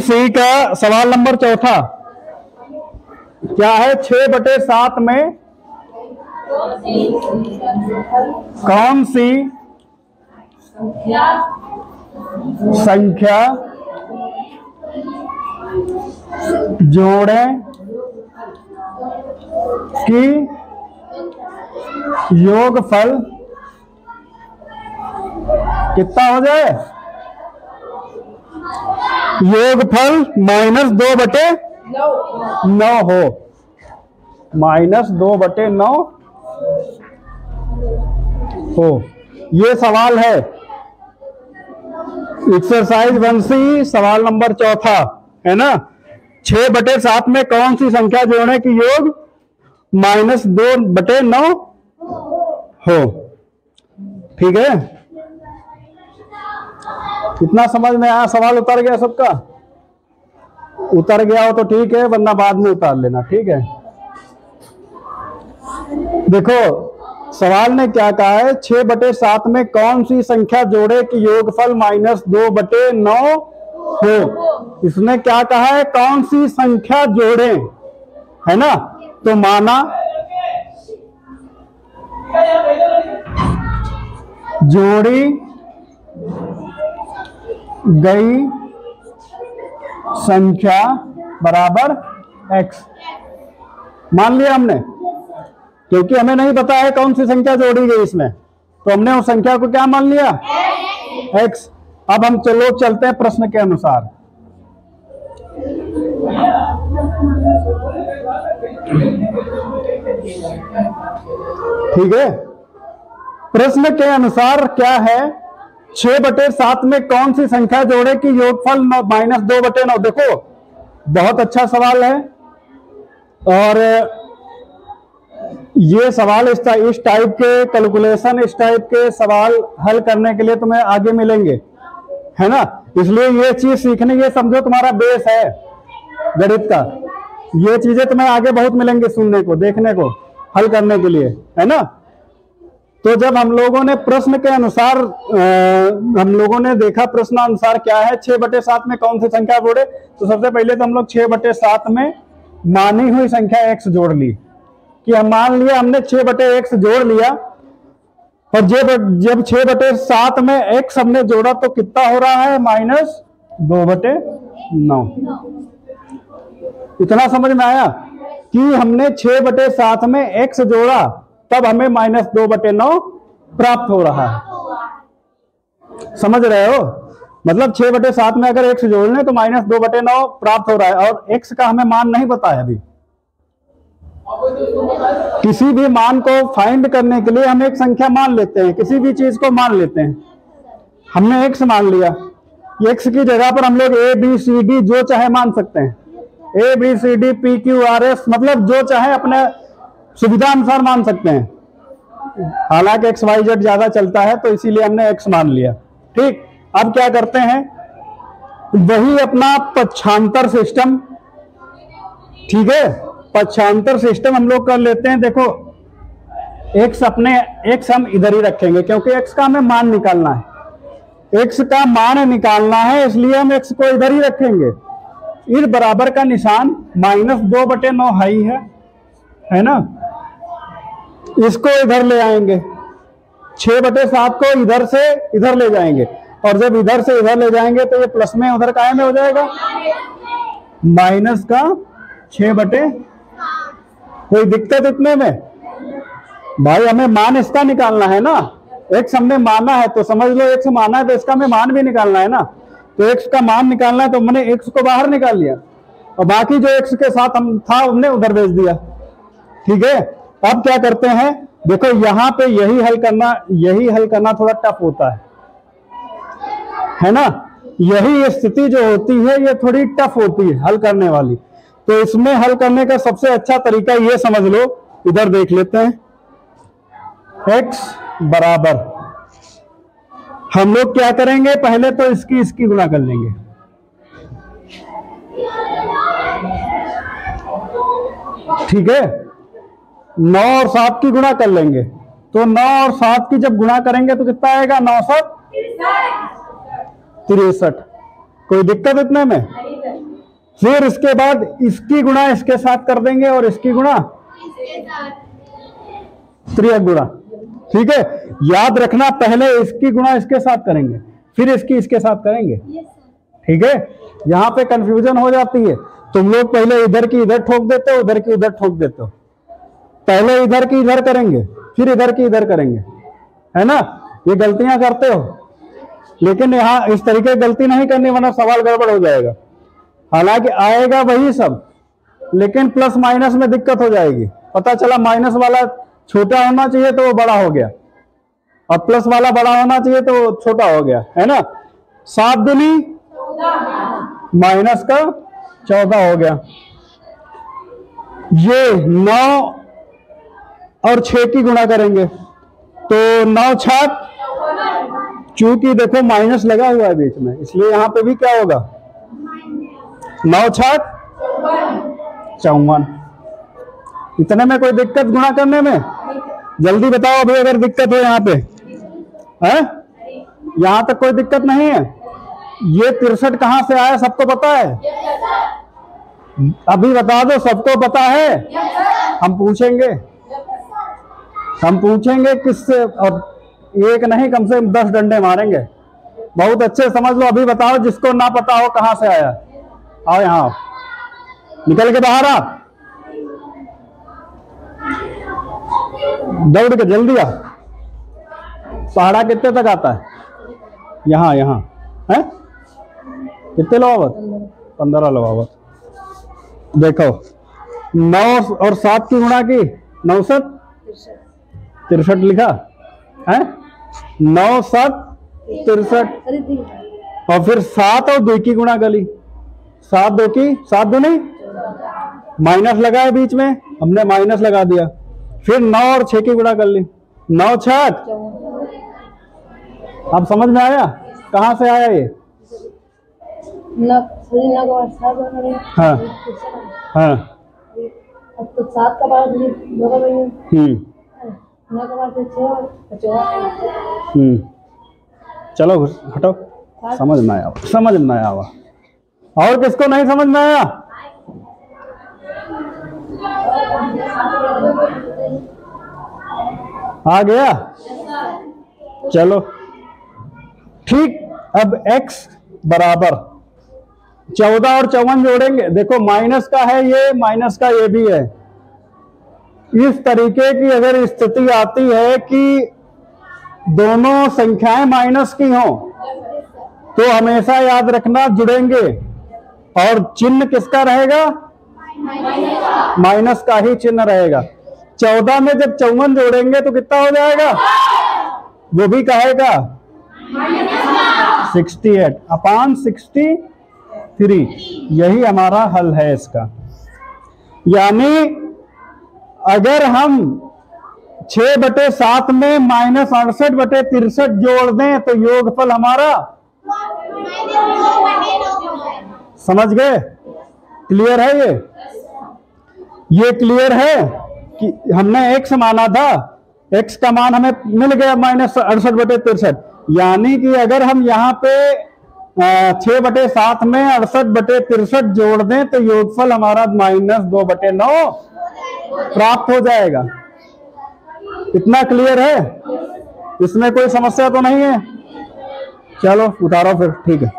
सी का सवाल नंबर चौथा क्या है? 6/7 में कौन सी संख्या जोड़ें कि योगफल कितना हो जाए? योगफल -2/9 हो। -2/9 हो। ये सवाल है एक्सरसाइज 1C सवाल नंबर चौथा, है ना। 6/7 में कौन सी संख्या जोड़े कि योग -2/9 हो। ठीक है, कितना समझ में आया? सवाल उतर गया सबका? उतर गया हो तो ठीक है, वरना बाद में उतार लेना। ठीक है, देखो सवाल ने क्या कहा है? 6/7 में कौन सी संख्या जोड़े कि योगफल -2/9 हो। इसने क्या कहा है? कौन सी संख्या जोड़े, है ना। तो माना जोड़ी गई संख्या बराबर x मान लिया हमने, क्योंकि हमें नहीं पता है कौन सी संख्या जोड़ी गई इसमें, तो हमने उस संख्या को क्या मान लिया? x। अब हम चलते हैं प्रश्न के अनुसार। ठीक है, प्रश्न के अनुसार क्या है? 6/7 में कौन सी संख्या जोड़े कि योगफल -2/9। देखो बहुत अच्छा सवाल है, और ये सवाल इस टाइप के कैलकुलेशन, इस टाइप के सवाल हल करने के लिए तुम्हें आगे मिलेंगे, है ना। इसलिए ये चीज सीखने, ये समझो तुम्हारा बेस है गणित का। ये चीजें तुम्हें आगे बहुत मिलेंगे सुनने को, देखने को, हल करने के लिए, है ना। तो जब हम लोगों ने प्रश्न के अनुसार हम लोगों ने देखा प्रश्न अनुसार क्या है 6/7 में कौन सी संख्या जोड़े, तो सबसे पहले तो हम लोग 6/7 में मानी हुई संख्या x जोड़ ली, कि हम मान लिया हमने 6/x जोड़ लिया, और जब 6/7 में x हमने जोड़ा तो कितना हो रहा है? -2/9। इतना समझ में आया कि हमने 6/7 में x जोड़ा तब हमें -2/9 प्राप्त हो रहा है। समझ रहे हो? मतलब 6/7 में अगर x जोड़ लें तो -2/9 प्राप्त हो रहा है, और x का हमें मान नहीं पता है अभी। किसी भी मान को फाइंड करने के लिए हम एक संख्या मान लेते हैं, किसी भी चीज को मान लेते हैं। हमने x मान लिया, x की जगह पर हम लोग a b c d जो चाहे मान सकते हैं। a b c d p q r s मतलब जो चाहे अपने सुविधा अनुसार मान सकते हैं। हालांकि x y z ज्यादा चलता है तो इसीलिए हमने x मान लिया। ठीक, अब क्या करते हैं? वही अपना पक्षांतर सिस्टम, ठीक है, पक्षांतर सिस्टम हम लोग कर लेते हैं। देखो x हम इधर ही रखेंगे, क्योंकि x का हमें मान निकालना है। x का मान निकालना है, इसलिए हम x को इधर ही रखेंगे। इस बराबर का निशान -2/9 है ना। इसको इधर ले आएंगे, 6/7 को इधर से इधर ले जाएंगे, और जब इधर से इधर ले जाएंगे तो ये प्लस में उधर काय में हो जाएगा? माइनस का 6/। कोई दिक्कत इतने में? भाई हमें मान इसका निकालना है ना, x हमने माना है तो समझ लो x माना है तो इसका हमें मान भी निकालना है ना। तो x का मान निकालना है तो मैंने x को बाहर निकाल लिया, और बाकी जो x के साथ हम था हमने उधर भेज दिया। ठीक है, अब क्या करते हैं? देखो यहां पे यही हल करना थोड़ा टफ होता है ना। यही स्थिति जो होती है ये थोड़ी टफ होती है हल करने वाली। तो इसमें हल करने का सबसे अच्छा तरीका ये समझ लो, इधर देख लेते हैं। x बराबर, हम लोग क्या करेंगे? पहले तो इसकी गुणा कर लेंगे। ठीक है, 9 और 7 की गुणा कर लेंगे, तो 9 और 7 की जब गुणा करेंगे तो कितना आएगा? 9 7 63। कोई दिक्कत इतने में? फिर इसके बाद इसकी गुणा इसके साथ कर देंगे और इसकी गुणा त्रियक गुणा। ठीक है, याद रखना पहले इसकी गुणा इसके साथ करेंगे, फिर इसकी इसके साथ करेंगे। ठीक है, यहां पे कंफ्यूजन हो जाती है। तुम लोग पहले इधर की इधर ठोक देते हो, उधर की उधर ठोक देते हो। पहले इधर की इधर करेंगे, फिर इधर की इधर करेंगे, है ना। ये गलतियां करते हो, लेकिन यहां इस तरीके की गलती नहीं करनी, वरना सवाल गड़बड़ हो जाएगा। हालांकि आएगा वही सब, लेकिन प्लस माइनस में दिक्कत हो जाएगी। पता चला माइनस वाला छोटा होना चाहिए तो वो बड़ा हो गया, और प्लस वाला बड़ा होना चाहिए तो वो छोटा हो गया, है ना। 7 दूनी माइनस का 14 हो गया। ये 9 और 6 की गुणा करेंगे तो 9 छाक, चूंकि देखो माइनस लगा हुआ है बीच में, इसलिए यहां पे भी क्या होगा, 9 छाक 54। इतने में कोई दिक्कत गुणा करने में? जल्दी बताओ अभी अगर दिक्कत हो यहाँ पे, है? यहां तक कोई दिक्कत नहीं है। ये 63 कहां से आया सबको पता है? अभी बता दो, सबको पता है? हम पूछेंगे किससे, और एक नहीं कम से कम 10 डंडे मारेंगे। बहुत अच्छे समझ लो। अभी बताओ जिसको ना पता हो कहां से आया। आओ यहां, निकल के बाहर आ, दौड़ के जल्दी आ। पहाड़ा कितने तक आता है? यहाँ है कितने लगावत? 15 लगावत। देखो 9 और 7 की गुणा की 9 7 63 लिखा है, 9 7 63, और फिर 7 और 2 की गुणा कर ली, 7 2 की 7 2 नहीं, माइनस लगा है बीच में, हमने माइनस लगा दिया। फिर 9 और 6 की गुणा कर ली, 9 छक। अब समझ में आया कहां से आया ये? हाँ हाँ, तो 7 का बाद चलो हटो, समझ में आया और किसको नहीं समझ में आया? आ गया? चलो ठीक। अब x बराबर 14 और 54 जोड़ेंगे। देखो माइनस का है ये, माइनस का ये भी है। इस तरीके की अगर स्थिति आती है कि दोनों संख्याएं माइनस की हों, तो हमेशा याद रखना जुड़ेंगे और चिन्ह किसका रहेगा? माइनस का ही चिन्ह रहेगा। 14 में जब 54 जोड़ेंगे तो कितना हो जाएगा? वो भी कहेगा 68/63। यही हमारा हल है इसका। यानी अगर हम 6/7 में -68/63 जोड़ दें तो योगफल हमारा, समझ गए? क्लियर है ये क्लियर है कि हमने x माना था, x का मान हमें मिल गया -68/63। यानी कि अगर हम यहाँ पे 6/7 में 68/63 जोड़ दें तो योगफल हमारा -2/9 प्राप्त हो जाएगा। इतना क्लियर है? इसमें कोई समस्या तो नहीं है? चलो उतारो फिर, ठीक है।